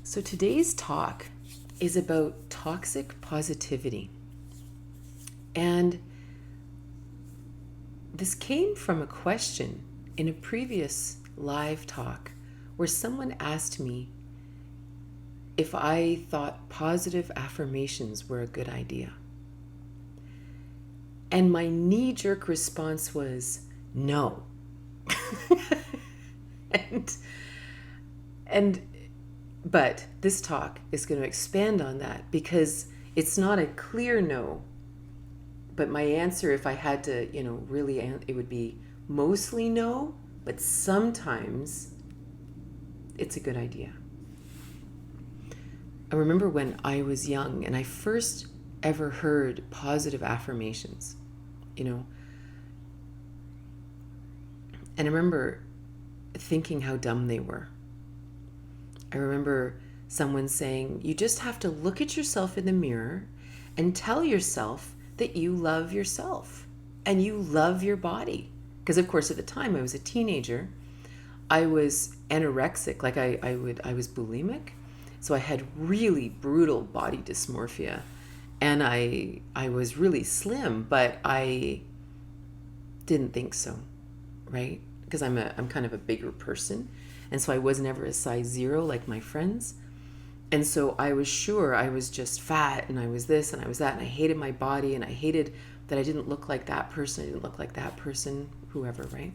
So today's talk is about toxic positivity. And this came from a question in a previous live talk where someone asked me if I thought positive affirmations were a good idea. And my knee-jerk response was no. But this talk is going to expand on that because it's not a clear no. But my answer, if I had to, really, it would be mostly no, but sometimes it's a good idea. I remember when I was young and I first ever heard positive affirmations, and I remember thinking how dumb they were. I remember someone saying, you just have to look at yourself in the mirror and tell yourself that you love yourself and you love your body. Because of course at the time I was a teenager. I was anorexic, like I was bulimic. So I had really brutal body dysmorphia. And I was really slim, but I didn't think so, right? Because I'm kind of a bigger person. And so I was never a size 0 like my friends. And so I was sure I was just fat and I was this and I was that and I hated my body and I hated that I didn't look like that person, I didn't look like that person, whoever, right?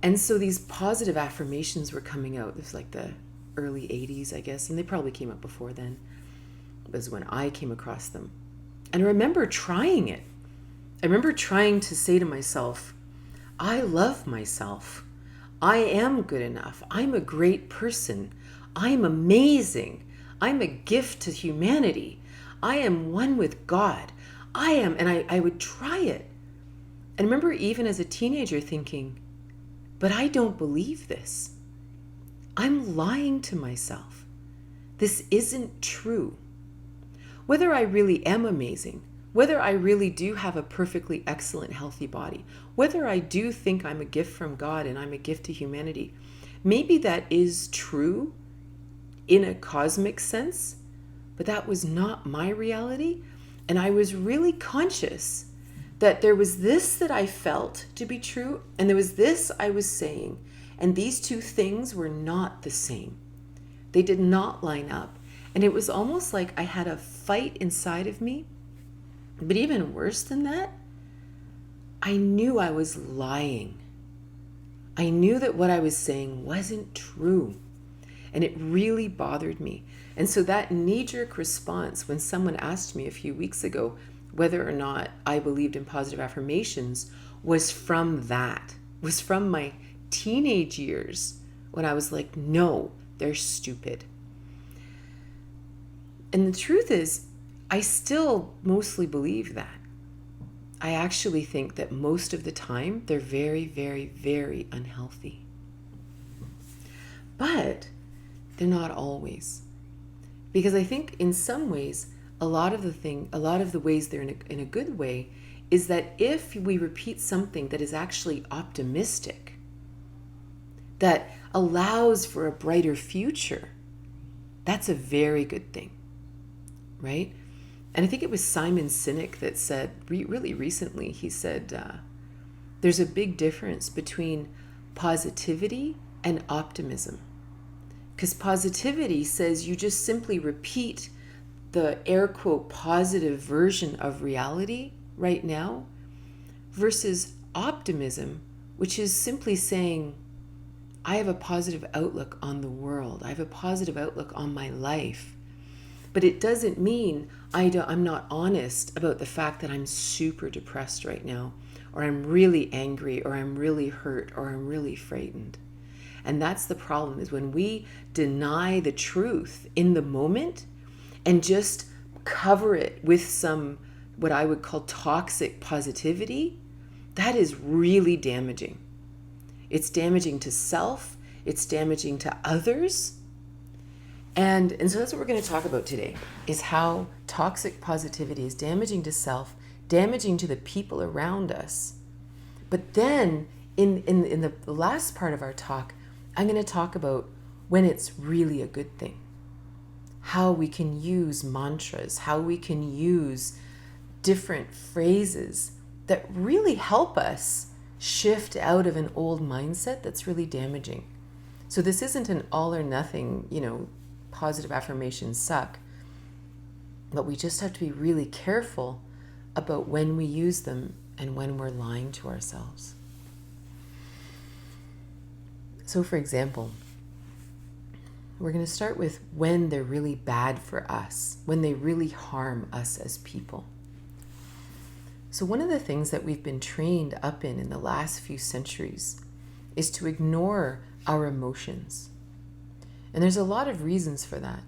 And so these positive affirmations were coming out. This was like the early 80s, I guess, and they probably came up before then. It was when I came across them. And I remember trying it. I remember trying to say to myself, I love myself. I am good enough. I'm a great person. I'm amazing. I'm a gift to humanity. I am one with God. And I would try it. And I remember even as a teenager thinking, but I don't believe this. I'm lying to myself. This isn't true. Whether I really am amazing, whether I really do have a perfectly excellent, healthy body, whether I do think I'm a gift from God and I'm a gift to humanity, maybe that is true in a cosmic sense, but that was not my reality. And I was really conscious that there was this that I felt to be true, and there was this I was saying, and these two things were not the same. They did not line up. And it was almost like I had a fight inside of me. But even worse than that, I knew I was lying. I knew that what I was saying wasn't true. And it really bothered me. And so that knee-jerk response when someone asked me a few weeks ago whether or not I believed in positive affirmations was from that, was from my teenage years when I was like, no, they're stupid. And the truth is, I still mostly believe that. I actually think that most of the time they're very, very, very unhealthy. But they're not always. Because I think in some ways, a lot of the ways they're in a good way is that if we repeat something that is actually optimistic, that allows for a brighter future, that's a very good thing, right? And I think it was Simon Sinek that said, really recently, he said, there's a big difference between positivity and optimism. Because positivity says you just simply repeat the air quote positive version of reality right now, versus optimism, which is simply saying, I have a positive outlook on the world. I have a positive outlook on my life. But it doesn't mean I'm not honest about the fact that I'm super depressed right now, or I'm really angry, or I'm really hurt, or I'm really frightened. And that's the problem, is when we deny the truth in the moment and just cover it with some, what I would call toxic positivity, that is really damaging. It's damaging to self, it's damaging to others. And so that's what we're going to talk about today, is how toxic positivity is damaging to self, damaging to the people around us. But then in the last part of our talk, I'm going to talk about when it's really a good thing. How we can use mantras, how we can use different phrases that really help us shift out of an old mindset that's really damaging. So this isn't an all or nothing, positive affirmations suck. But we just have to be really careful about when we use them and when we're lying to ourselves. So for example, we're going to start with when they're really bad for us, when they really harm us as people. So one of the things that we've been trained up in the last few centuries is to ignore our emotions. And there's a lot of reasons for that.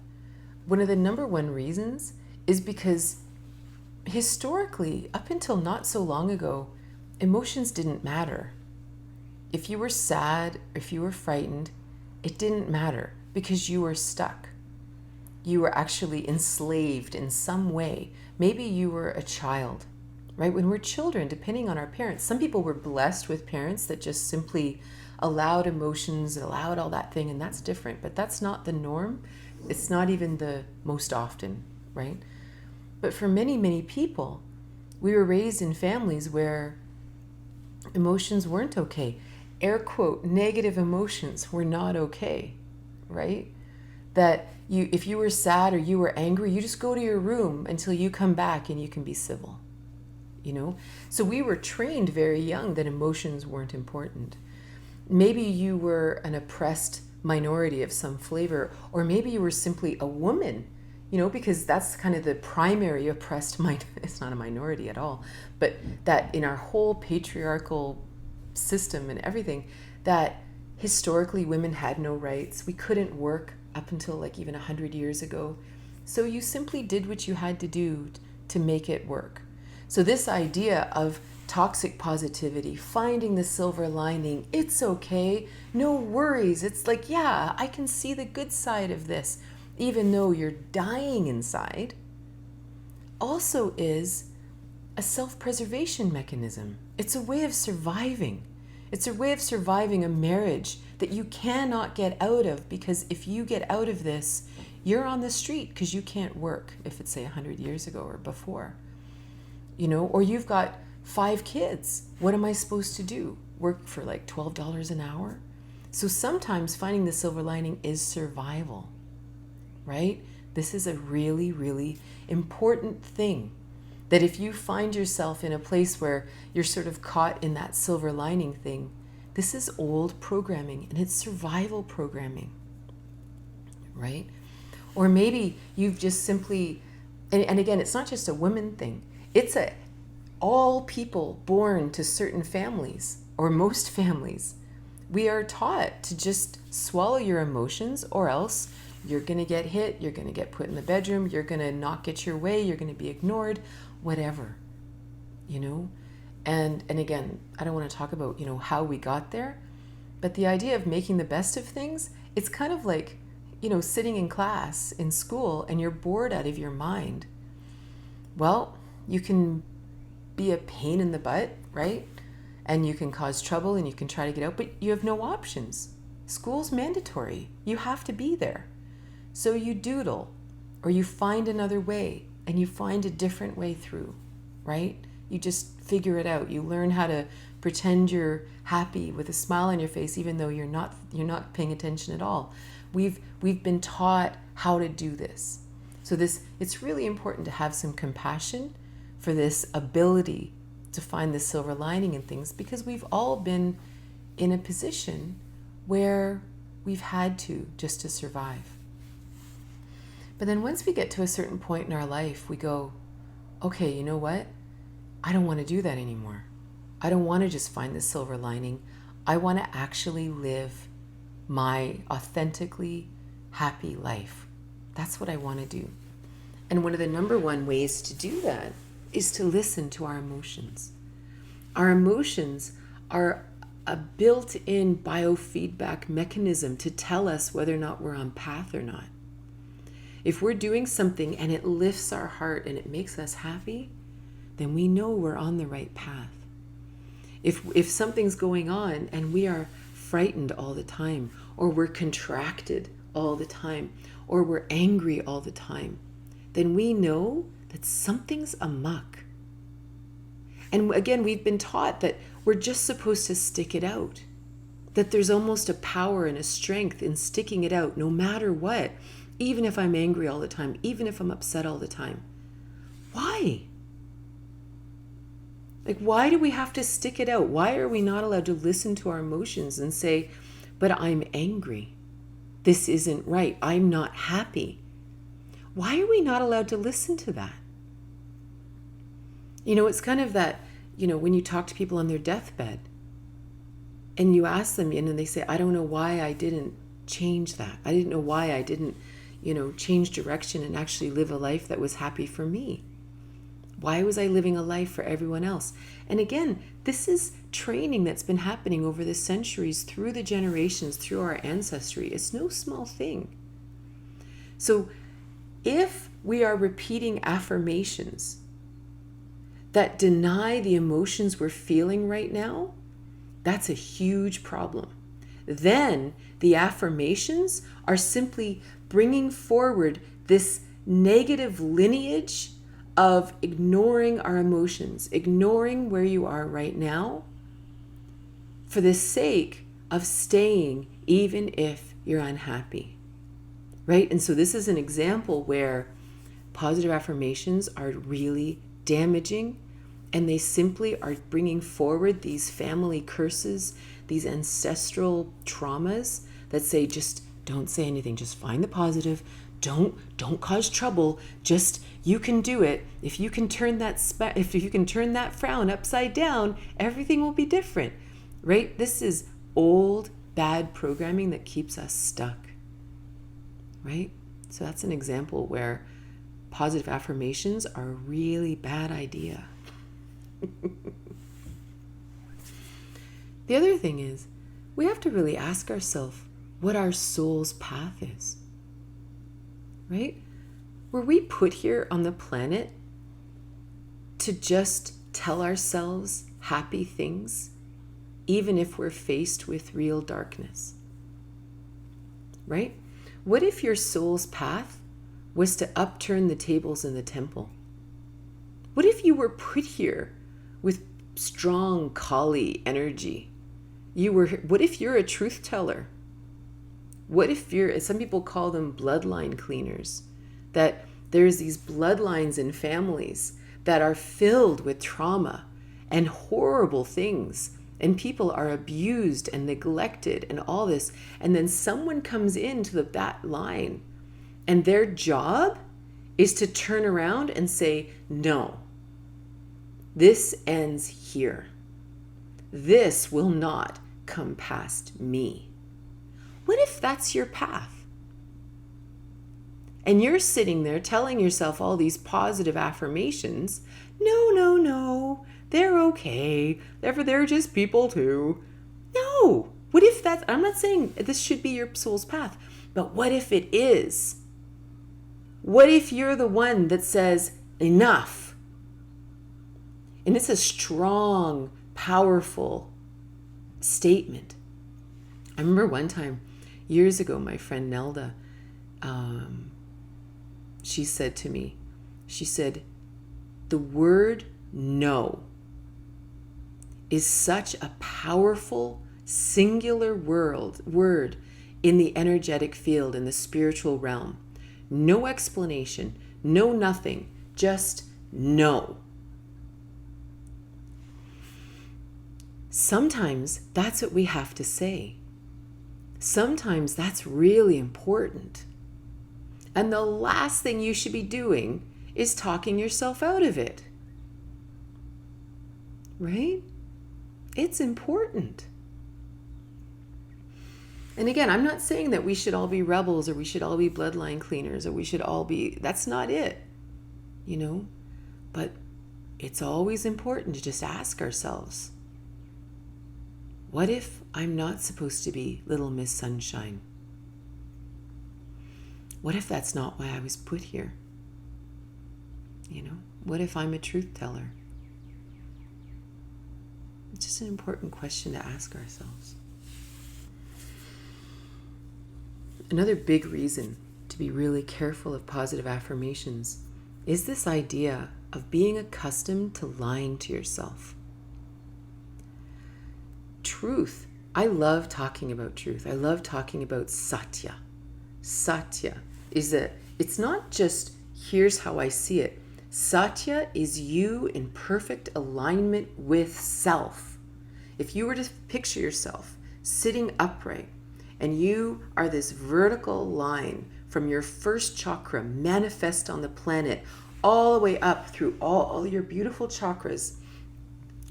One of the number one reasons is because historically, up until not so long ago, emotions didn't matter. If you were sad, if you were frightened, it didn't matter because you were stuck. You were actually enslaved in some way. Maybe you were a child, right? When we're children, depending on our parents, some people were blessed with parents that just simply allowed emotions, allowed all that thing, and that's different, but that's not the norm. It's not even the most often, right? But for many, many people, we were raised in families where emotions weren't okay. Air quote, negative emotions were not okay, right? That if you were sad or you were angry, you just go to your room until you come back and you can be civil, So we were trained very young that emotions weren't important. Maybe you were an oppressed minority of some flavor, or maybe you were simply a woman, because that's kind of the primary oppressed it's not a minority at all, but that in our whole patriarchal system and everything, that historically women had no rights. We couldn't work up until even 100 years ago. So you simply did what you had to do to make it work. So this idea of toxic positivity, finding the silver lining, it's okay, no worries. It's like, yeah, I can see the good side of this, even though you're dying inside, also is a self-preservation mechanism. It's a way of surviving. It's a way of surviving a marriage that you cannot get out of, because if you get out of this, you're on the street because you can't work, if it's say 100 years ago or before. Or you've got 5 kids. What am I supposed to do? Work for $12 an hour? So sometimes finding the silver lining is survival, right? This is a really, really important thing. That if you find yourself in a place where you're sort of caught in that silver lining thing, this is old programming and it's survival programming, right? Or maybe you've just simply, and again, it's not just a women thing. It's all people born to certain families, or most families, we are taught to just swallow your emotions, or else you're going to get hit, you're going to get put in the bedroom, you're going to not get your way, you're going to be ignored, whatever, And again, I don't want to talk about, how we got there, but the idea of making the best of things, it's kind of like, sitting in class in school and you're bored out of your mind. Well, you can be a pain in the butt, right? And you can cause trouble and you can try to get out, but you have no options. School's mandatory. You have to be there. So you doodle, or you find another way, and you find a different way through, right? You just figure it out. You learn how to pretend you're happy with a smile on your face, even though you're not paying attention at all. We've been taught how to do this. So it's really important to have some compassion for this ability to find the silver lining in things, because we've all been in a position where we've had to, just to survive. But then once we get to a certain point in our life, we go, okay, you know what? I don't want to do that anymore. I don't want to just find the silver lining. I want to actually live my authentically happy life. That's what I want to do. And one of the number one ways to do that is to listen to our emotions. Our emotions are a built-in biofeedback mechanism to tell us whether or not we're on path or not. If we're doing something and it lifts our heart and it makes us happy, then we know we're on the right path. If something's going on and we are frightened all the time, or we're contracted all the time, or we're angry all the time, then we know that something's amok. And again, we've been taught that we're just supposed to stick it out, that there's almost a power and a strength in sticking it out no matter what, even if I'm angry all the time, even if I'm upset all the time. Why? Like, why do we have to stick it out? Why are we not allowed to listen to our emotions and say, but I'm angry. This isn't right. I'm not happy. Why are we not allowed to listen to that? It's kind of that, when you talk to people on their deathbed and you ask them, and they say, I don't know why I didn't change that. I didn't know why I didn't, change direction and actually live a life that was happy for me. Why was I living a life for everyone else? And again, this is training that's been happening over the centuries, through the generations, through our ancestry. It's no small thing. So if we are repeating affirmations that deny the emotions we're feeling right now, that's a huge problem. Then the affirmations are simply bringing forward this negative lineage of ignoring our emotions, ignoring where you are right now for the sake of staying even if you're unhappy, right? And so this is an example where positive affirmations are really damaging, and they simply are bringing forward these family curses, these ancestral traumas that say, just don't say anything, just find the positive, don't cause trouble, just, you can do it. If you can turn that frown upside down, everything will be different, right? This is old bad programming that keeps us stuck, right? So that's an example where positive affirmations are a really bad idea. The other thing is, we have to really ask ourselves what our soul's path is, right? Were we put here on the planet to just tell ourselves happy things, even if we're faced with real darkness, right? What if your soul's path was to upturn the tables in the temple? What if you were put here with strong Kali energy? What if you're a truth teller? What if some people call them bloodline cleaners, that there's these bloodlines in families that are filled with trauma and horrible things, and people are abused and neglected and all this, and then someone comes into that line, and their job is to turn around and say, no, this ends here. This will not come past me. What if that's your path? And you're sitting there telling yourself all these positive affirmations. No, they're okay. They're just people too. No. What if that's, I'm not saying this should be your soul's path, but what if it is? What if you're the one that says, enough? And it's a strong, powerful statement. I remember one time, years ago, my friend Nelda, she said to me, the word no is such a powerful, singular word in the energetic field, in the spiritual realm. No explanation, no nothing, just no. Sometimes that's what we have to say. Sometimes that's really important. And the last thing you should be doing is talking yourself out of it. Right? It's important. And again, I'm not saying that we should all be rebels, or we should all be bloodline cleaners, or we should all be, that's not it, but it's always important to just ask ourselves, what if I'm not supposed to be Little Miss Sunshine? What if that's not why I was put here? What if I'm a truth teller? It's just an important question to ask ourselves. Another big reason to be really careful of positive affirmations is this idea of being accustomed to lying to yourself. Truth. I love talking about truth. I love talking about satya. Satya is that it's not just here's how I see it. Satya is you in perfect alignment with self. If you were to picture yourself sitting upright and you are this vertical line from your first chakra manifest on the planet all the way up through all your beautiful chakras,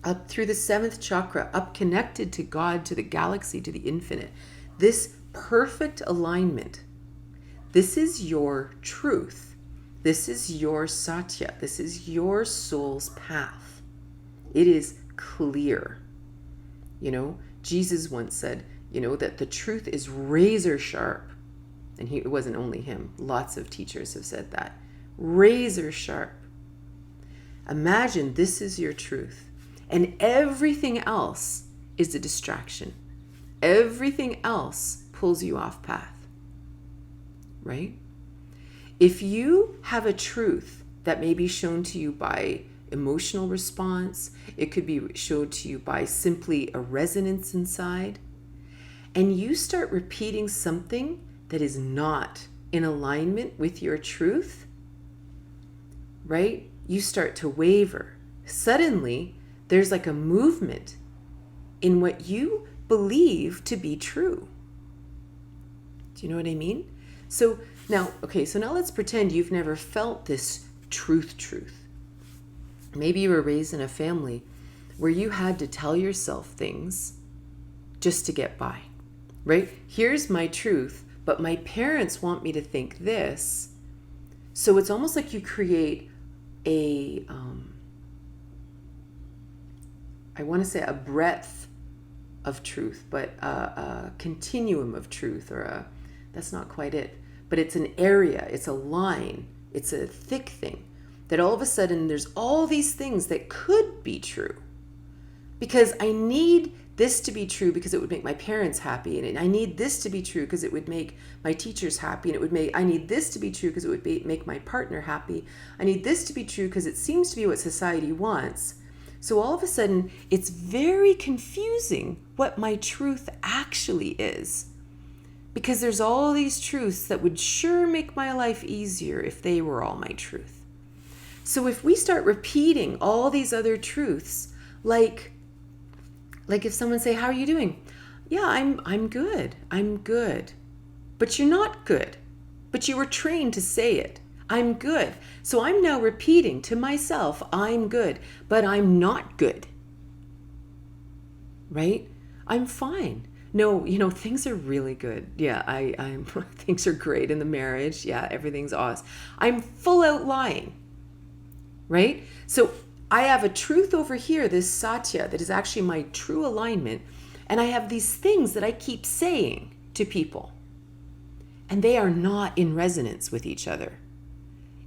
up through the seventh chakra, up connected to God, to the galaxy, to the infinite. This perfect alignment, this is your truth. This is your satya. This is your soul's path. It is clear. Jesus once said, that the truth is razor sharp. And it wasn't only him. Lots of teachers have said that. Razor sharp. Imagine this is your truth. And everything else is a distraction. Everything else pulls you off path. Right? If you have a truth that may be shown to you by emotional response, it could be shown to you by simply a resonance inside, and you start repeating something that is not in alignment with your truth, right? You start to waver. Suddenly, there's like a movement in what you believe to be true. Do you know what I mean? So now let's pretend you've never felt this truth. Maybe you were raised in a family where you had to tell yourself things just to get by, right? Here's my truth, but my parents want me to think this. So it's almost like you create a breadth of truth, but a continuum of truth, that's not quite it. But it's an area, it's a line, it's a thick thing that all of a sudden there's all these things that could be true. Because I need this to be true because it would make my parents happy, and I need this to be true because it would make my teachers happy, and I need this to be true because it would make my partner happy. I need this to be true because it seems to be what society wants. So all of a sudden, it's very confusing what my truth actually is. Because there's all these truths that would sure make my life easier if they were all my truth. So if we start repeating all these other truths, like if someone say, "How are you doing?" "Yeah, I'm good. I'm good." But you're not good. But you were trained to say it. "I'm good." So I'm now repeating to myself, "I'm good," but I'm not good. Right? I'm fine. No, things are really good. Yeah, I'm things are great in the marriage. Yeah, everything's awesome. I'm full out lying. Right? So I have a truth over here, this satya, that is actually my true alignment. And I have these things that I keep saying to people. And they are not in resonance with each other.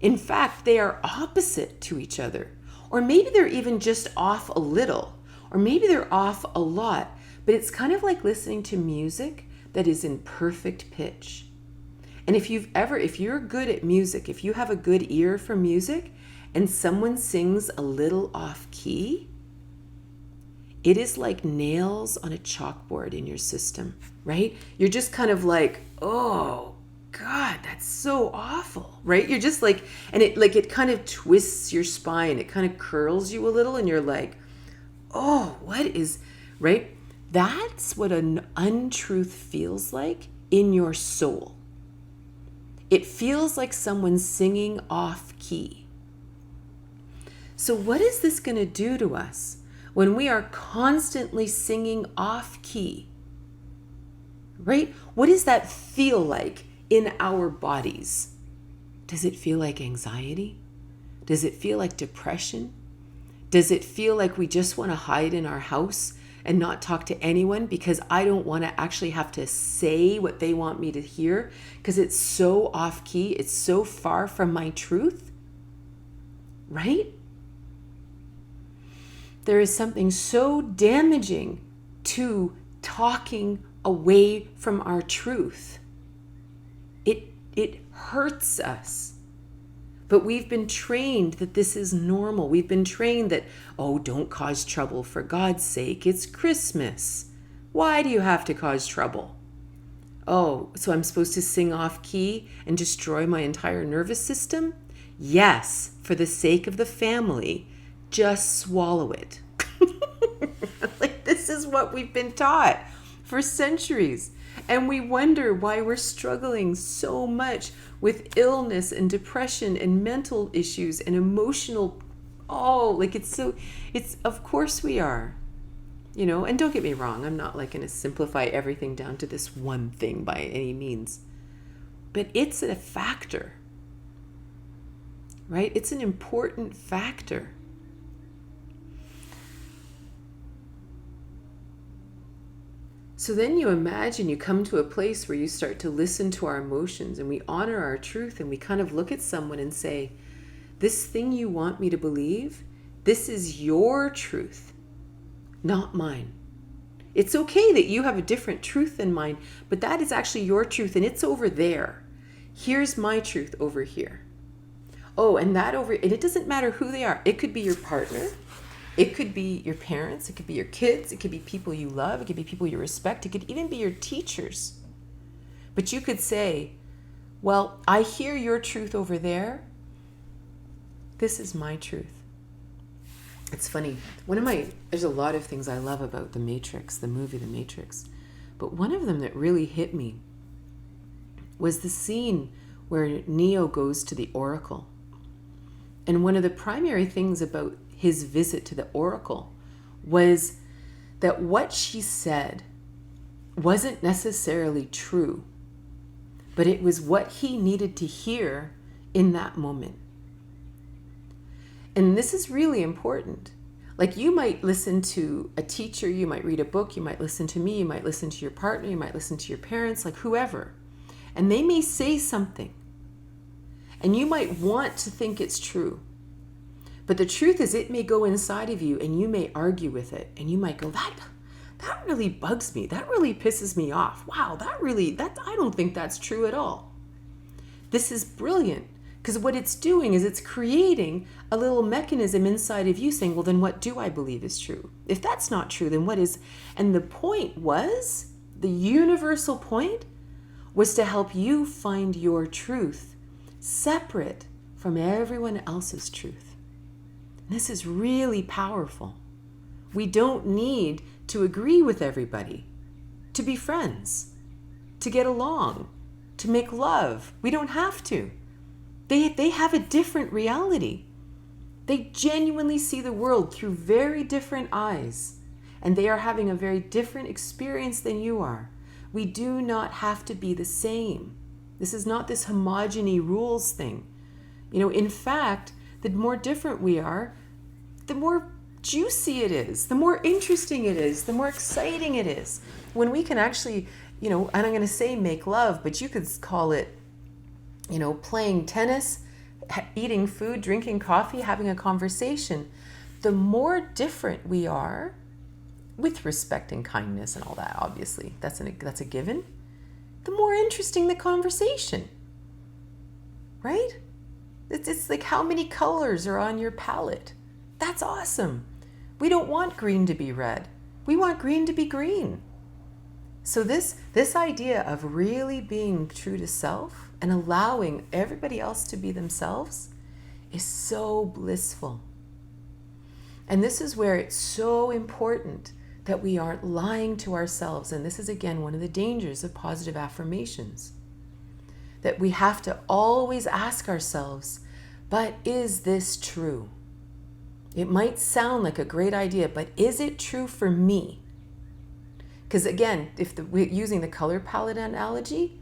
In fact, they are opposite to each other. Or maybe they're even just off a little. Or maybe they're off a lot. But it's kind of like listening to music that is in perfect pitch. And if you're good at music, if you have a good ear for music, and someone sings a little off key, it is like nails on a chalkboard in your system, right? You're just kind of like, "Oh God, that's so awful," right? You're just like, and it kind of twists your spine. It kind of curls you a little, and you're like, "Oh, what is," right? That's what an untruth feels like in your soul. It feels like someone singing off key. So what is this going to do to us when we are constantly singing off key? Right? What does that feel like in our bodies? Does it feel like anxiety? Does it feel like depression? Does it feel like we just want to hide in our house and not talk to anyone because I don't want to actually have to say what they want me to hear because it's so off key, it's so far from my truth? Right? There is something so damaging to talking away from our truth. It hurts us. But we've been trained that this is normal. We've been trained that, oh, don't cause trouble. For God's sake, it's Christmas. Why do you have to cause trouble? Oh, so I'm supposed to sing off key and destroy my entire nervous system? Yes, for the sake of the family. Just swallow it. Like, this is what we've been taught for centuries. And we wonder why we're struggling so much with illness and depression and mental issues and emotional. Oh, like it's of course we are. And don't get me wrong, I'm not like going to simplify everything down to this one thing by any means. But it's a factor, right? It's an important factor. So then you imagine you come to a place where you start to listen to our emotions and we honor our truth, and we kind of look at someone and say, this thing you want me to believe, this is your truth, not mine. It's okay that you have a different truth than mine, but that is actually your truth and it's over there. Here's my truth over here. Oh, and it doesn't matter who they are. It could be your partner. It could be your parents, it could be your kids, it could be people you love, it could be people you respect, it could even be your teachers. But you could say, well, I hear your truth over there. This is my truth. It's funny. There's a lot of things I love about The Matrix, the movie The Matrix. But one of them that really hit me was the scene where Neo goes to the Oracle. And one of the primary things about his visit to the Oracle was that what she said wasn't necessarily true, but it was what he needed to hear in that moment. And this is really important. Like, you might listen to a teacher, you might read a book, you might listen to me, you might listen to your partner, you might listen to your parents, like whoever. And they may say something, and you might want to think it's true. But the truth is, it may go inside of you and you may argue with it. And you might go, that really bugs me. That really pisses me off. Wow, I don't think that's true at all. This is brilliant, because what it's doing is it's creating a little mechanism inside of you saying, well, then what do I believe is true? If that's not true, then what is? And the universal point was to help you find your truth separate from everyone else's truth. This is really powerful. We don't need to agree with everybody, to be friends, to get along, to make love. We don't have to. They have a different reality. They genuinely see the world through very different eyes, and they are having a very different experience than you are. We do not have to be the same. This is not this homogeny rules thing. In fact, the more different we are, the more juicy it is, the more interesting it is, the more exciting it is. When we can actually, and I'm going to say make love, but you could call it, playing tennis, eating food, drinking coffee, having a conversation. The more different we are, with respect and kindness and all that, obviously, that's a given, the more interesting the conversation, right? It's like, how many colors are on your palette? That's awesome. We don't want green to be red. We want green to be green. So this idea of really being true to self and allowing everybody else to be themselves is so blissful. And this is where it's so important that we aren't lying to ourselves. And this is, again, one of the dangers of positive affirmations. That we have to always ask ourselves, but is this true? It might sound like a great idea, but is it true for me? Because again, we're using the color palette analogy,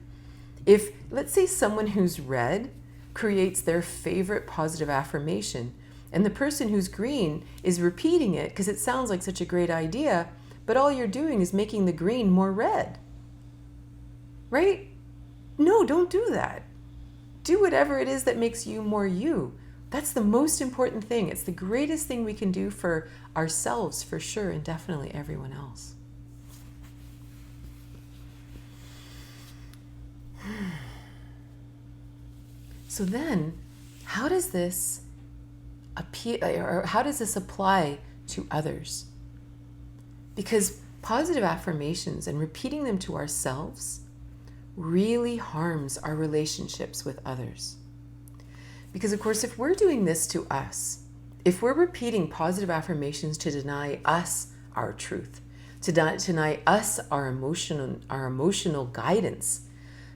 if, let's say, someone who's red creates their favorite positive affirmation, and the person who's green is repeating it because it sounds like such a great idea, but all you're doing is making the green more red. Right? No, don't do that. Do whatever it is that makes you more you. That's the most important thing. It's the greatest thing we can do for ourselves, for sure, and definitely everyone else. So then, how does this appeal, or how does this apply to others? Because positive affirmations and repeating them to ourselves really harms our relationships with others. Because, of course, if we're doing this to us, if we're repeating positive affirmations to deny us our truth, to deny us our emotional guidance,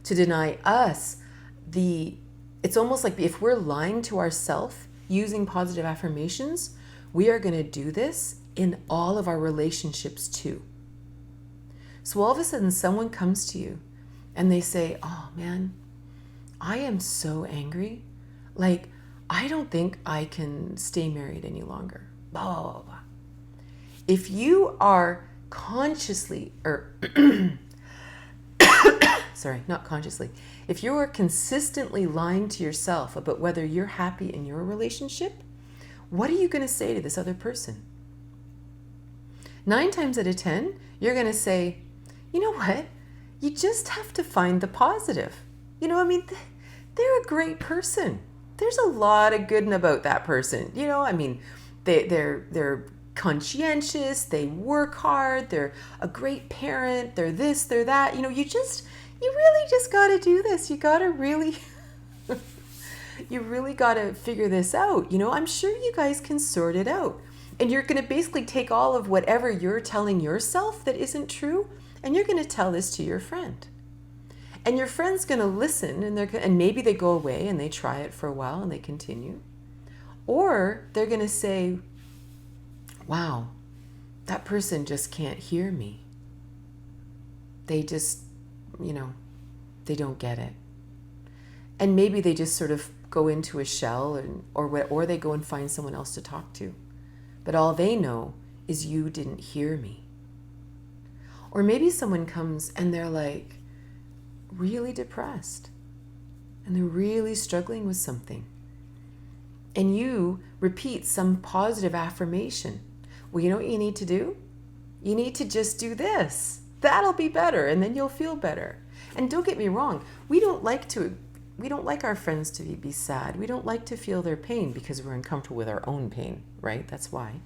to deny us it's almost like if we're lying to ourselves using positive affirmations, we are going to do this in all of our relationships too. So all of a sudden someone comes to you and they say, oh man, I am so angry. Like, I don't think I can stay married any longer. Blah, blah, blah, blah. If you are consciously, or sorry, not consciously, if you are consistently lying to yourself about whether you're happy in your relationship, what are you going to say to this other person? 9 times out of 10, you're going to say, you know what? You just have to find the positive. You know, I mean, they're a great person. There's a lot of good about that person. You know, I mean, they're conscientious, they work hard, they're a great parent, they're this, they're that. You know, you really just got to do this. You got to really, you really got to figure this out. You know, I'm sure you guys can sort it out. And you're going to basically take all of whatever you're telling yourself that isn't true, and you're going to tell this to your friend. And your friend's going to listen, and maybe they go away and they try it for a while and they continue. Or they're going to say, wow, that person just can't hear me. They just, you know, they don't get it. And maybe they just sort of go into a shell, or they go and find someone else to talk to. But all they know is you didn't hear me. Or maybe someone comes and they're like really depressed and they're really struggling with something. And you repeat some positive affirmation. Well, you know what you need to do? You need to just do this. That'll be better, and then you'll feel better. And don't get me wrong, we don't like our friends to be sad. We don't like to feel their pain because we're uncomfortable with our own pain, right? That's why.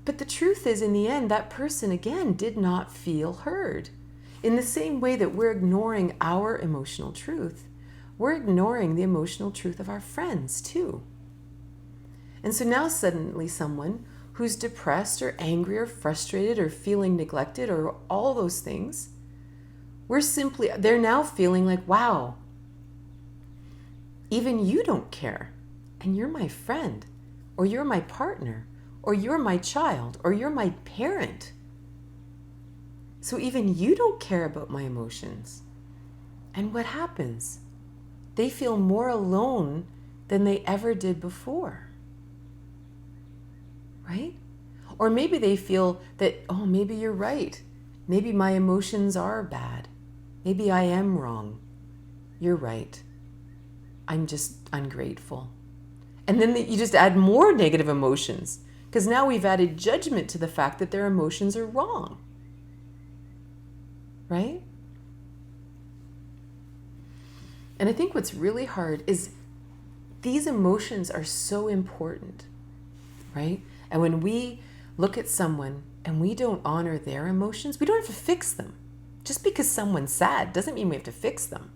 But the truth is, in the end, that person, again, did not feel heard. In the same way that we're ignoring our emotional truth, we're ignoring the emotional truth of our friends, too. And so now suddenly someone who's depressed or angry or frustrated or feeling neglected or all those things, they're now feeling like, wow, even you don't care, and you're my friend, or you're my partner, or you're my child, or you're my parent. So even you don't care about my emotions. And what happens? They feel more alone than they ever did before. Right? Or maybe they feel that, oh, maybe you're right. Maybe my emotions are bad. Maybe I am wrong. You're right. I'm just ungrateful. And then you just add more negative emotions, because now we've added judgment to the fact that their emotions are wrong. Right? And I think what's really hard is these emotions are so important, right? And when we look at someone and we don't honor their emotions, we don't have to fix them. Just because someone's sad doesn't mean we have to fix them.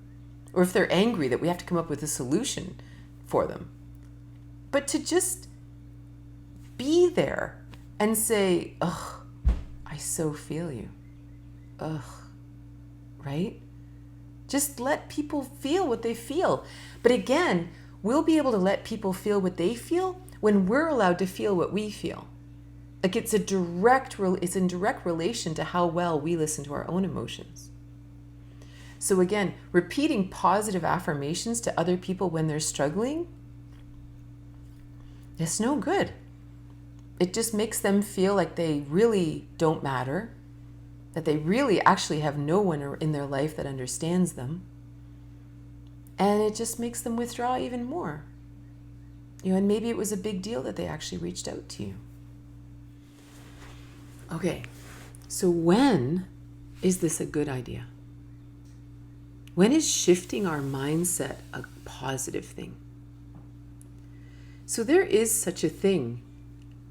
Or if they're angry, that we have to come up with a solution for them. But to just be there and say, ugh, I so feel you. Ugh, right? Just let people feel what they feel. But again, we'll be able to let people feel what they feel when we're allowed to feel what we feel. Like it's in direct relation to how well we listen to our own emotions. So again, repeating positive affirmations to other people when they're struggling, it's no good. It just makes them feel like they really don't matter, that they really actually have no one in their life that understands them. And it just makes them withdraw even more. You know, and maybe it was a big deal that they actually reached out to you. Okay, so when is this a good idea? When is shifting our mindset a positive thing? So there is such a thing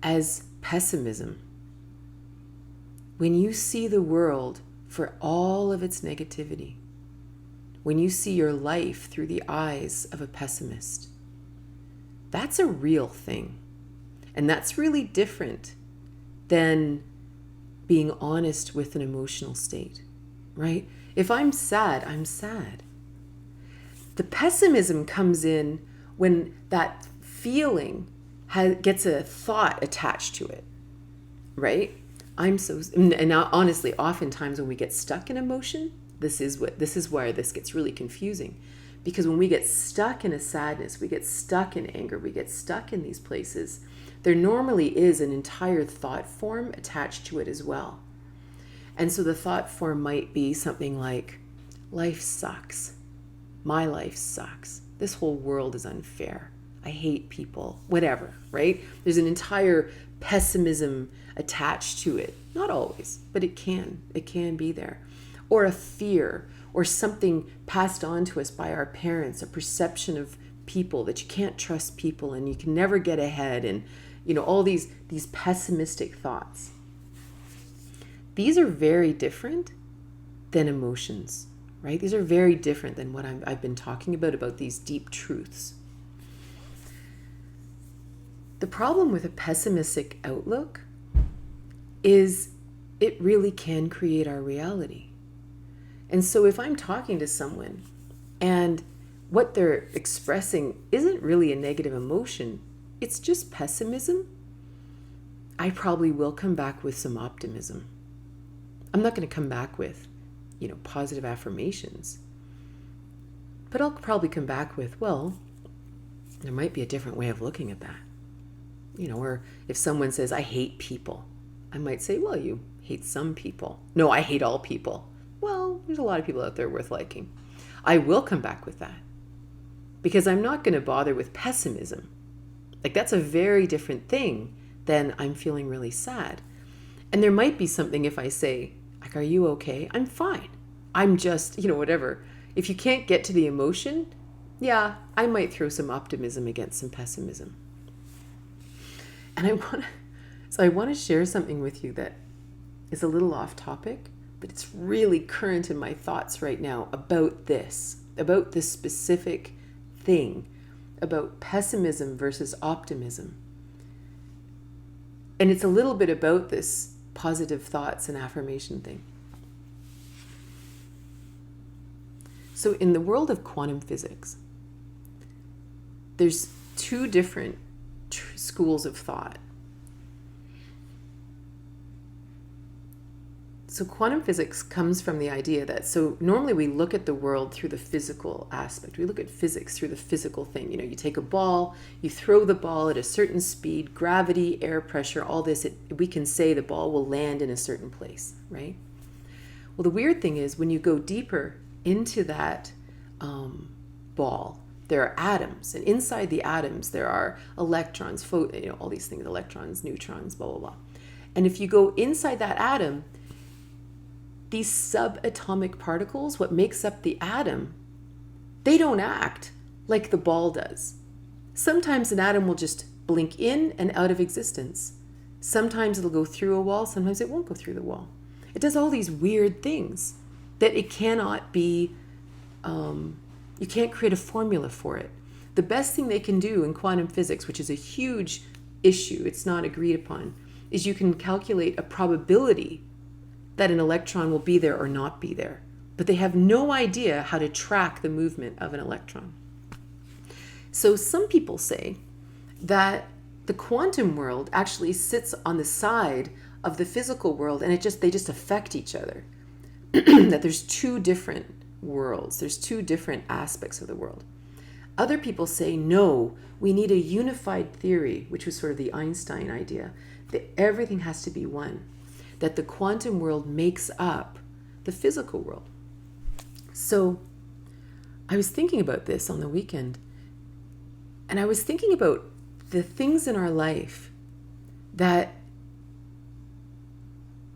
as pessimism. When you see the world for all of its negativity, when you see your life through the eyes of a pessimist, that's a real thing. And that's really different than being honest with an emotional state, right? If I'm sad, I'm sad. The pessimism comes in when that feeling gets a thought attached to it, right? And now, honestly, oftentimes when we get stuck in emotion, this is where this gets really confusing. Because when we get stuck in a sadness, we get stuck in anger, we get stuck in these places, there normally is an entire thought form attached to it as well. And so the thought form might be something like, life sucks. My life sucks. This whole world is unfair. I hate people, whatever, right? There's an entire pessimism attached to it. Not always, but it can be there. Or a fear, or something passed on to us by our parents, a perception of people, that you can't trust people and you can never get ahead, and all these pessimistic thoughts. These are very different than emotions, right? These are very different than what I've been talking about these deep truths. The problem with a pessimistic outlook is it really can create our reality. And so if I'm talking to someone and what they're expressing isn't really a negative emotion, it's just pessimism, I probably will come back with some optimism. I'm not going to come back with, positive affirmations. But I'll probably come back with, well, there might be a different way of looking at that. Or if someone says, I hate people, I might say, well, you hate some people. No, I hate all people. Well, there's a lot of people out there worth liking. I will come back with that because I'm not going to bother with pessimism. Like, that's a very different thing than I'm feeling really sad. And there might be something if I say, like, are you okay? I'm fine. I'm just, whatever. If you can't get to the emotion, yeah, I might throw some optimism against some pessimism. And I want to share something with you that is a little off topic, but it's really current in my thoughts right now about this specific thing, about pessimism versus optimism. And it's a little bit about this positive thoughts and affirmation thing. So in the world of quantum physics, there's two different schools of thought. So quantum physics comes from the idea that, so normally we look at the world through the physical aspect. We look at physics through the physical thing. You take a ball, you throw the ball at a certain speed, gravity, air pressure, all this, we can say the ball will land in a certain place, right? Well, the weird thing is when you go deeper into that ball, there are atoms, and inside the atoms there are electrons, all these things, electrons, neutrons, blah, blah, blah. And if you go inside that atom, these subatomic particles, what makes up the atom, they don't act like the ball does. Sometimes an atom will just blink in and out of existence. Sometimes it'll go through a wall, sometimes it won't go through the wall. It does all these weird things that it cannot be, you can't create a formula for it. The best thing they can do in quantum physics, which is a huge issue, it's not agreed upon, is you can calculate a probability that an electron will be there or not be there. But they have no idea how to track the movement of an electron. So some people say that the quantum world actually sits on the side of the physical world and they just affect each other. That there's two different worlds. There's two different aspects of the world. Other people say, no, we need a unified theory, which was sort of the Einstein idea, that everything has to be one, that the quantum world makes up the physical world. So I was thinking about this on the weekend, and I was thinking about the things in our life that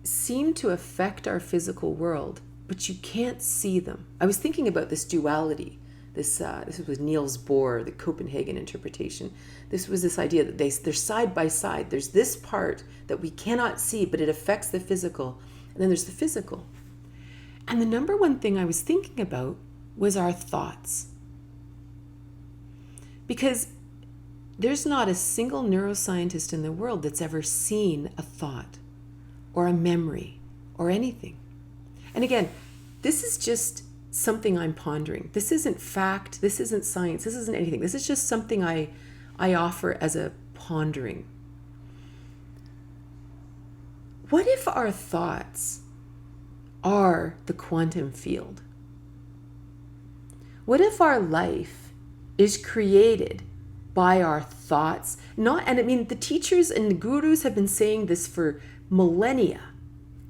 seem to affect our physical world, but you can't see them. I was thinking about this duality. This was Niels Bohr, the Copenhagen interpretation. This was this idea that they're side by side. There's this part that we cannot see, but it affects the physical. And then there's the physical. And the number one thing I was thinking about was our thoughts. Because there's not a single neuroscientist in the world that's ever seen a thought or a memory or anything. And again, this is just something I'm pondering. This isn't fact. This isn't science. This isn't anything. This is just something I offer as a pondering. What if our thoughts are the quantum field? What if our life is created by our thoughts? The teachers and the gurus have been saying this for millennia.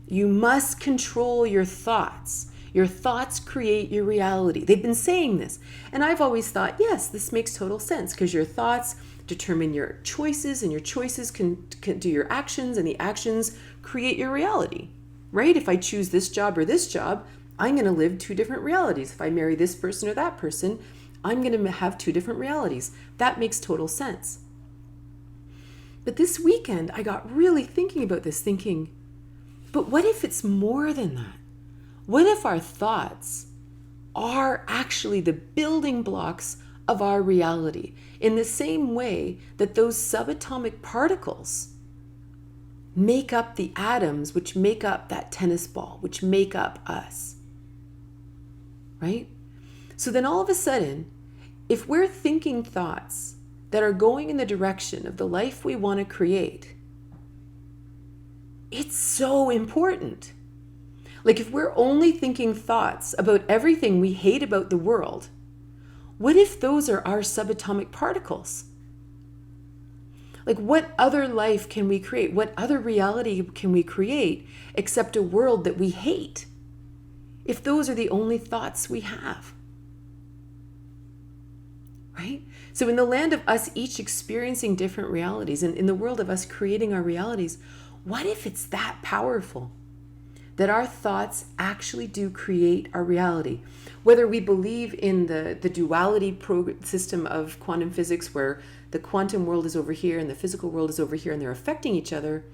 You must control your thoughts. Your thoughts create your reality. They've been saying this. And I've always thought, yes, this makes total sense, because your thoughts determine your choices, and your choices can do your actions, and the actions create your reality, right? If I choose this job or this job, I'm going to live two different realities. If I marry this person or that person, I'm going to have two different realities. That makes total sense. But this weekend, I got really thinking about this, but what if it's more than that? What if our thoughts are actually the building blocks of our reality, in the same way that those subatomic particles make up the atoms which make up that tennis ball, which make up us, right? So then all of a sudden, if we're thinking thoughts that are going in the direction of the life we want to create, it's so important. Like, if we're only thinking thoughts about everything we hate about the world, what if those are our subatomic particles? Like, what other life can we create? What other reality can we create except a world that we hate, if those are the only thoughts we have? Right? So in the land of us each experiencing different realities, and in the world of us creating our realities, what if it's that powerful? That our thoughts actually do create our reality. Whether we believe in the duality system of quantum physics, where the quantum world is over here and the physical world is over here and they're affecting each other,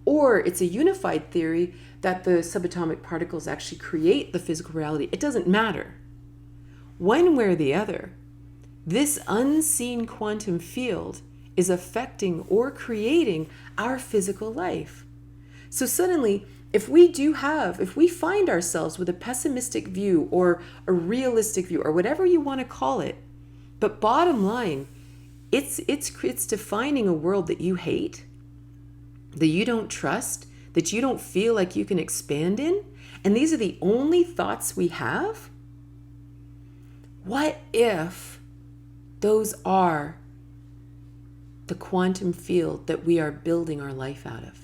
or it's a unified theory that the subatomic particles actually create the physical reality, it doesn't matter. One way or the other, this unseen quantum field is affecting or creating our physical life. So suddenly, if we find ourselves with a pessimistic view or a realistic view or whatever you want to call it, but bottom line, it's defining a world that you hate, that you don't trust, that you don't feel like you can expand in, and these are the only thoughts we have. What if those are the quantum field that we are building our life out of?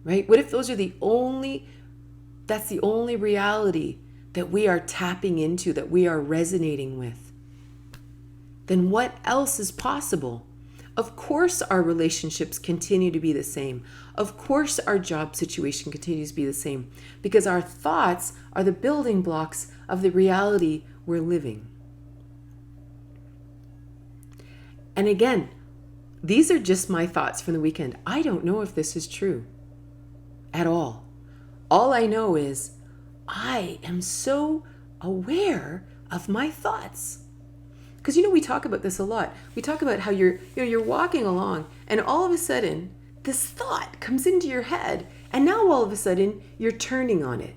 Right? What if those are that's the only reality that we are tapping into, that we are resonating with? Then what else is possible? Of course our relationships continue to be the same. Of course our job situation continues to be the same, because our thoughts are the building blocks of the reality we're living. And again, these are just my thoughts from the weekend. I don't know if this is true at all. All I know is I am so aware of my thoughts. Because we talk about this a lot. We talk about how you're walking along and all of a sudden this thought comes into your head, and now all of a sudden you're turning on it,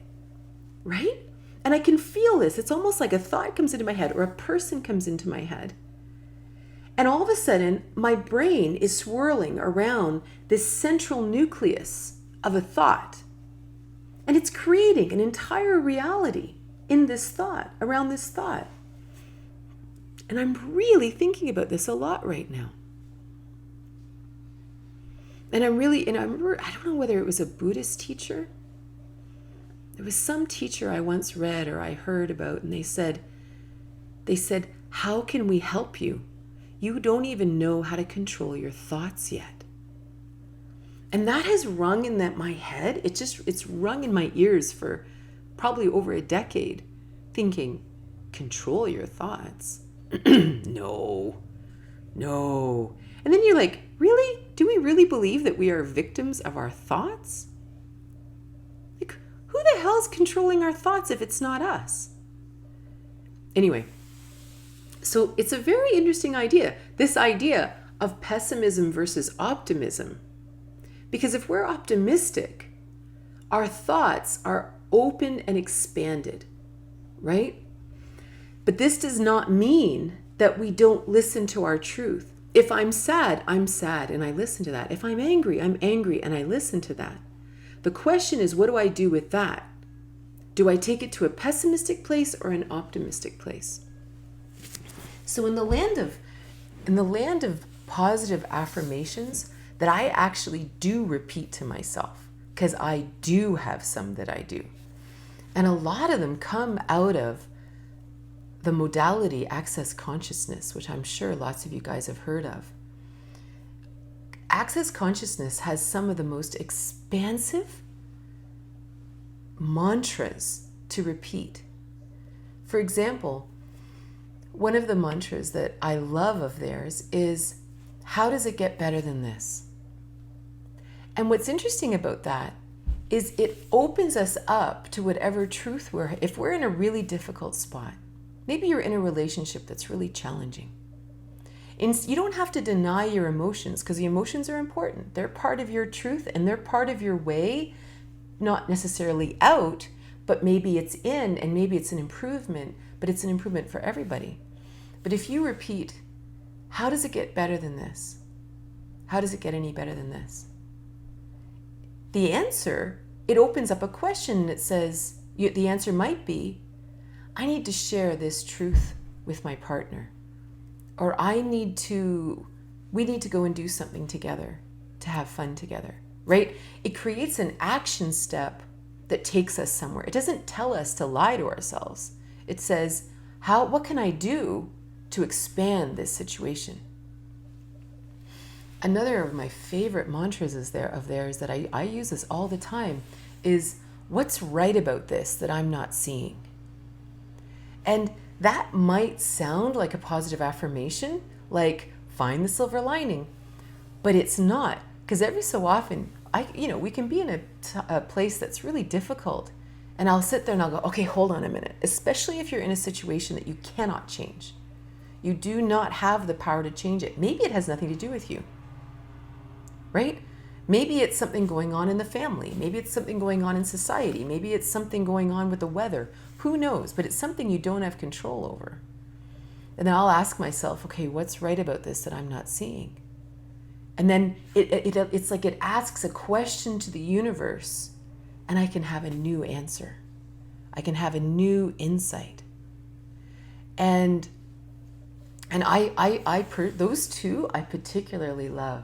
right? And I can feel this. It's almost like a thought comes into my head or a person comes into my head. And all of a sudden my brain is swirling around this central nucleus of a thought. And it's creating an entire reality in this thought, around this thought. And I'm really thinking about this a lot right now. And I remember, I don't know whether it was a Buddhist teacher. There was some teacher I once read or I heard about, and they said, how can we help you? You don't even know how to control your thoughts yet. And that has rung in my head. It's rung in my ears for probably over a decade, thinking, control your thoughts? No. And then you're like, really? Do we really believe that we are victims of our thoughts? Like, who the hell's controlling our thoughts if it's not us? Anyway, so it's a very interesting idea, this idea of pessimism versus optimism. Because if we're optimistic, our thoughts are open and expanded, right? But this does not mean that we don't listen to our truth. If I'm sad and I listen to that. If I'm angry and I listen to that. The question is, what do I do with that? Do I take it to a pessimistic place or an optimistic place? So in the land of positive affirmations that I actually do repeat to myself, because I do have some that I do. And a lot of them come out of the modality Access Consciousness, which I'm sure lots of you guys have heard of. Access Consciousness has some of the most expansive mantras to repeat. For example, one of the mantras that I love of theirs is, how does it get better than this? And what's interesting about that is it opens us up to whatever truth if we're in a really difficult spot. Maybe you're in a relationship that's really challenging. And you don't have to deny your emotions, because the emotions are important. They're part of your truth and they're part of your way, not necessarily out, but maybe it's in and maybe it's an improvement, but it's an improvement for everybody. But if you repeat, how does it get better than this? How does it get any better than this? The answer, it opens up a question and it says, the answer might be, I need to share this truth with my partner. Or we need to go and do something together to have fun together, right? It creates an action step that takes us somewhere. It doesn't tell us to lie to ourselves. It says, what can I do to expand this situation? Another of my favorite mantras of theirs that I use this all the time is, what's right about this that I'm not seeing? And that might sound like a positive affirmation, like find the silver lining, but it's not, because every so often, we can be in a place that's really difficult, and I'll sit there and I'll go, okay, hold on a minute, especially if you're in a situation that you cannot change. You do not have the power to change it. Maybe it has nothing to do with you, right? Maybe it's something going on in the family. Maybe it's something going on in society. Maybe it's something going on with the weather. Who knows? But it's something you don't have control over. And then I'll ask myself, okay, what's right about this that I'm not seeing? And then it's like it asks a question to the universe, and I can have a new answer. I can have a new insight. And those two I particularly love.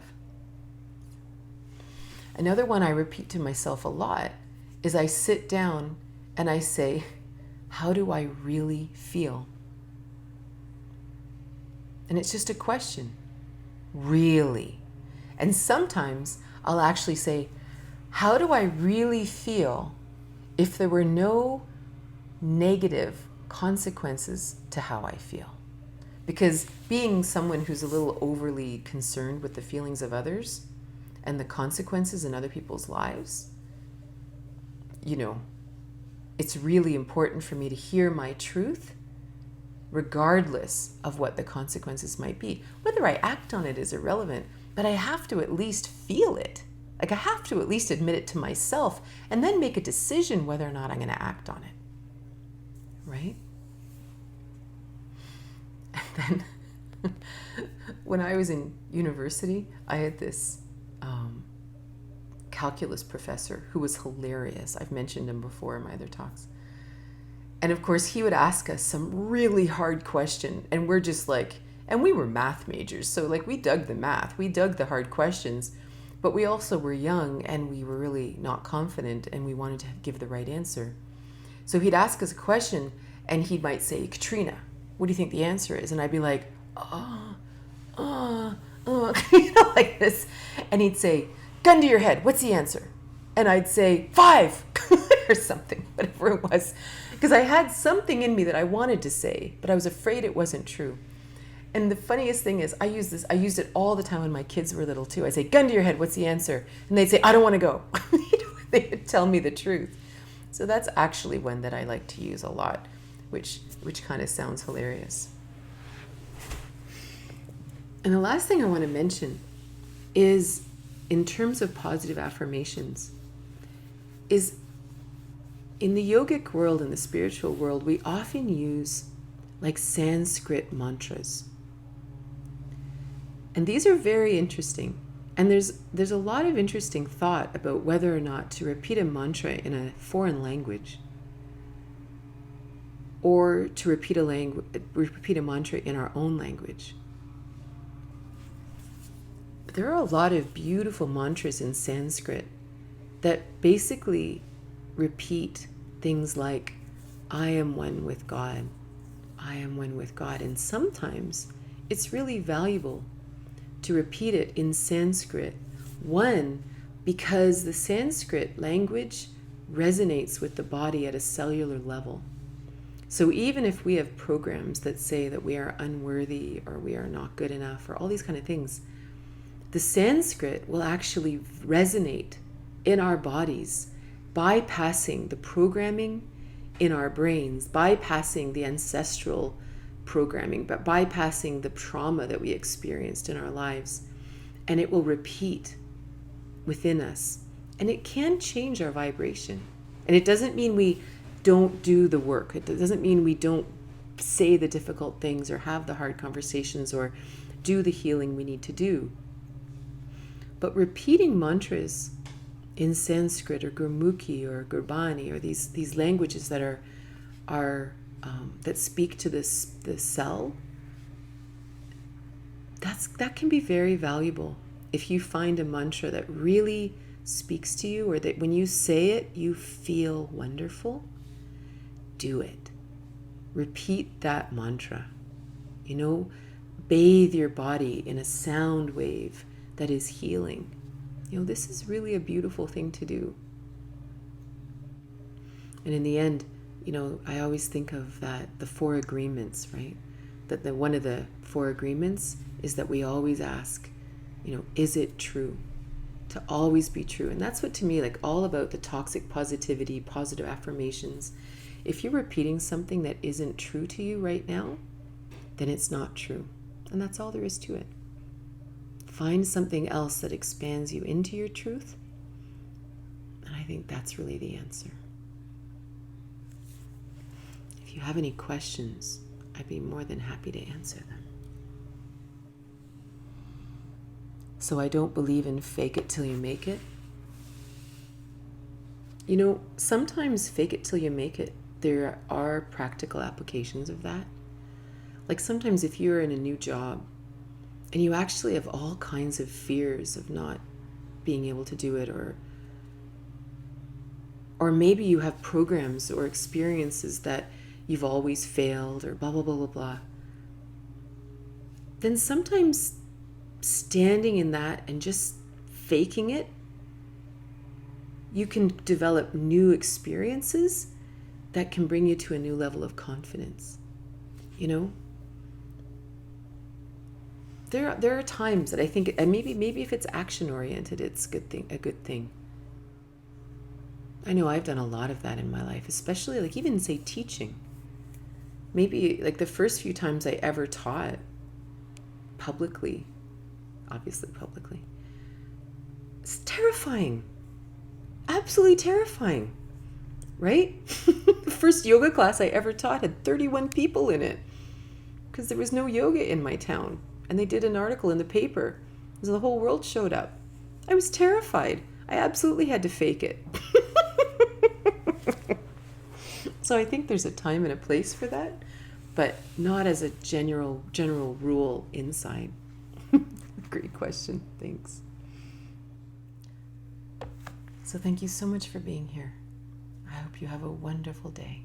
Another one I repeat to myself a lot is I sit down and I say, how do I really feel? And it's just a question. Really? And sometimes I'll actually say, how do I really feel if there were no negative consequences to how I feel? Because being someone who's a little overly concerned with the feelings of others and the consequences in other people's lives, it's really important for me to hear my truth regardless of what the consequences might be. Whether I act on it is irrelevant, but I have to at least feel it. Like, I have to at least admit it to myself and then make a decision whether or not I'm going to act on it. Right? And then when I was in university, I had this calculus professor who was hilarious. I've mentioned him before in my other talks. And of course, he would ask us some really hard question, and we're just like, and we were math majors, so like we dug the math, we dug the hard questions, but we also were young and we were really not confident and we wanted to give the right answer. So he'd ask us a question and he might say, Katrina, what do you think the answer is? And I'd be like, like this. And he'd say, gun to your head, what's the answer? And I'd say 5 or or something, whatever it was. Because I had something in me that I wanted to say, but I was afraid it wasn't true. And the funniest thing is, I used it all the time when my kids were little too. I'd say, gun to your head, what's the answer? And they'd say, I don't want to go. They would tell me the truth. So that's actually one that I like to use a lot, which kind of sounds hilarious. And the last thing I want to mention is, in terms of positive affirmations, is in the yogic world, in the spiritual world, we often use like Sanskrit mantras. And these are very interesting. And there's a lot of interesting thought about whether or not to repeat a mantra in a foreign language or to repeat a mantra in our own language. There are a lot of beautiful mantras in Sanskrit that basically repeat things like, I am one with God. I am one with God. And sometimes it's really valuable to repeat it in Sanskrit. One, because the Sanskrit language resonates with the body at a cellular level. So even if we have programs that say that we are unworthy or we are not good enough or all these kind of things, the Sanskrit will actually resonate in our bodies, bypassing the programming in our brains, bypassing the ancestral programming, but bypassing the trauma that we experienced in our lives. And it will repeat within us. And it can change our vibration. And it doesn't mean we don't do the work. It doesn't mean we don't say the difficult things or have the hard conversations or do the healing we need to do. But repeating mantras in Sanskrit or Gurmukhi or Gurbani or these languages that are that speak to the cell, that can be very valuable. If you find a mantra that really speaks to you, or that when you say it you feel wonderful, do it. Repeat that mantra. Bathe your body in a sound wave that is healing. This is really a beautiful thing to do. And in the end, I always think of the 4 agreements, right? That one of the 4 agreements is that we always ask, is it true? To always be true. And that's what, to me, like all about the toxic positivity, positive affirmations. If you're repeating something that isn't true to you right now, then it's not true. And that's all there is to it. Find something else that expands you into your truth. And I think that's really the answer. If you have any questions, I'd be more than happy to answer them. So I don't believe in fake it till you make it. Sometimes fake it till you make it, there are practical applications of that. Like sometimes if you're in a new job and you actually have all kinds of fears of not being able to do it, or maybe you have programs or experiences that you've always failed, or blah, blah, blah, blah, blah, then sometimes standing in that and just faking it, you can develop new experiences that can bring you to a new level of confidence. There are times that I think, and maybe if it's action oriented, it's a good thing. I know I've done a lot of that in my life, especially like even say teaching. Maybe like the first few times I ever taught publicly, obviously publicly, it's terrifying, absolutely terrifying, right? The first yoga class I ever taught had 31 people in it because there was no yoga in my town. And they did an article in the paper. So the whole world showed up. I was terrified. I absolutely had to fake it. So I think there's a time and a place for that, but not as a general rule inside. Great question. Thanks. So thank you so much for being here. I hope you have a wonderful day.